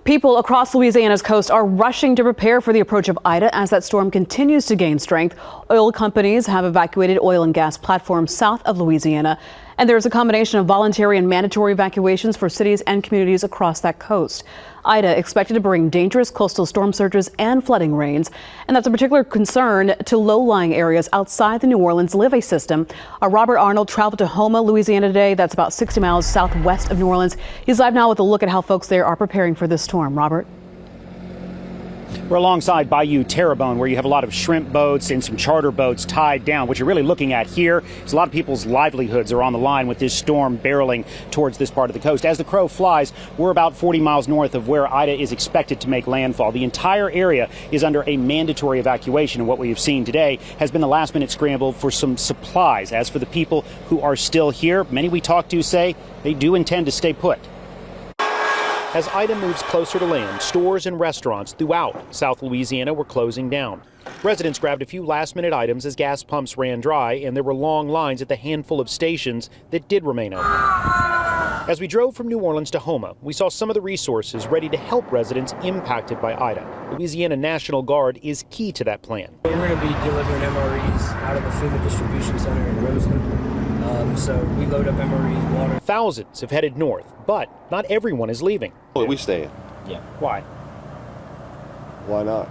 People across Louisiana's coast are rushing to prepare for the approach of Ida as that storm continues to gain strength. Oil companies have evacuated oil and gas platforms south of Louisiana, and there's a combination of voluntary and mandatory evacuations for cities and communities across that coast. Ida expected to bring dangerous coastal storm surges and flooding rains, and that's a particular concern to low-lying areas outside the New Orleans levee system. Robert Arnold traveled to Houma, Louisiana today. That's about 60 miles southwest of New Orleans. He's live now with a look at how folks there are preparing for this storm. Robert? We're alongside Bayou Terrebonne, where you have a lot of shrimp boats and some charter boats tied down. What you're really looking at here is a lot of people's livelihoods are on the line with this storm barreling towards this part of the coast. As the crow flies, we're about 40 miles north of where Ida is expected to make landfall. The entire area is under a mandatory evacuation, and what we have seen today has been the last-minute scramble for some supplies. As for the people who are still here, many we talk to say they do intend to stay put. As Ida moves closer to land, stores and restaurants throughout South Louisiana were closing down. Residents grabbed a few last-minute items as gas pumps ran dry, and there were long lines at the handful of stations that did remain open. As we drove from New Orleans to Houma, we saw some of the resources ready to help residents impacted by Ida. Louisiana National Guard is key to that plan. We're going to be delivering MREs out of the FEMA distribution center in Roseland. So we load up MREs, water. Thousands have headed north, but not everyone is leaving. We staying. Yeah. Why? Why not?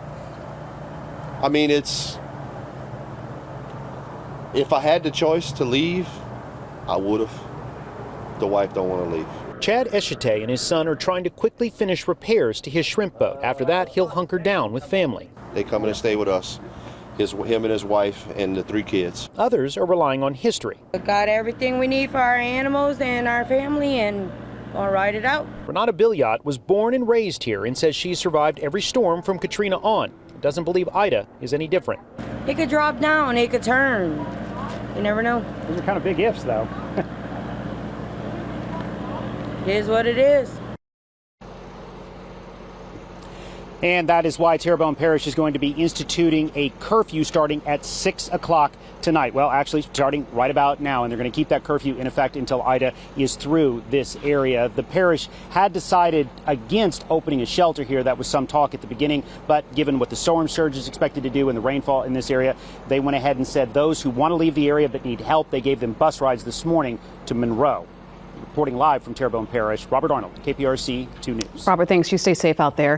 I mean, if I had the choice to leave, I would have. The wife don't want to leave. Chad Eshite and his son are trying to quickly finish repairs to his shrimp boat. After that, he'll hunker down with family. They come in and stay with us. Him and his wife and the 3 kids. Others are relying on history. We got everything we need for our animals and our family, and we'll ride it out. Renata Billiot was born and raised here and says she survived every storm from Katrina on. Doesn't believe Ida is any different. It could drop down, it could turn. You never know. Those are kind of big ifs, though. It is what it is. And that is why Terrebonne Parish is going to be instituting a curfew starting at 6 o'clock tonight. Well, actually starting right about now, and they're going to keep that curfew in effect until Ida is through this area. The parish had decided against opening a shelter here. That was some talk at the beginning, but given what the storm surge is expected to do and the rainfall in this area, they went ahead and said those who want to leave the area but need help, they gave them bus rides this morning to Monroe. Reporting live from Terrebonne Parish, Robert Arnold, KPRC 2 News. Robert, thanks. You stay safe out there.